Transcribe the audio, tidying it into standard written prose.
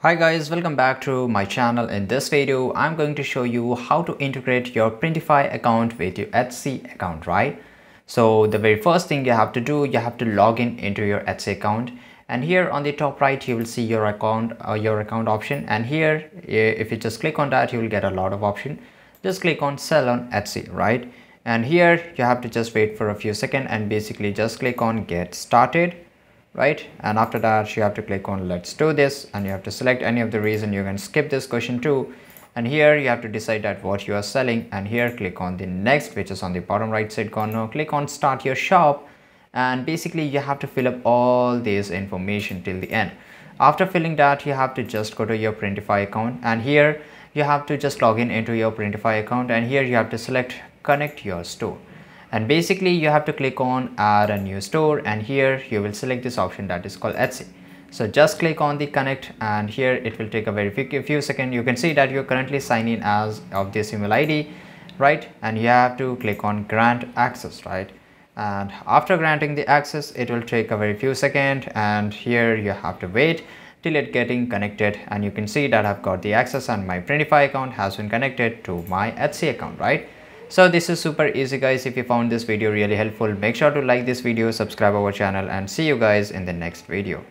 Hi guys, welcome back to my channel. In this video, I'm going to show you how to integrate your Printify account with your Etsy account, right? So the very first thing you have to do, you have to log in into your Etsy account, and here on the top right you will see your account option, and here if you just click on that you will get a lot of options. Just click on sell on Etsy, right? And here you have to just wait for a few seconds and basically just click on get started, right? And after that you have to click on let's do this, and you have to select any of the reason. You can skip this question too, and here you have to decide that what you are selling, and here click on the next, which is on the bottom right side corner. Click on start your shop, and basically you have to fill up all this information till the end. After filling that, you have to just go to your Printify account, and here you have to just log in into your Printify account, and here you have to select connect your store. And basically you have to click on add a new store, and here you will select this option that is called Etsy. So just click on the connect, and here it will take a very few seconds. You can see that you're currently signed in as of this email ID, right? And you have to click on grant access, right? And after granting the access, it will take a very few seconds, and here you have to wait till it getting connected, and you can see that I've got the access and my Printify account has been connected to my Etsy account, right? So this is super easy guys. If you found this video really helpful, make sure to like this video, subscribe our channel, and see you guys in the next video.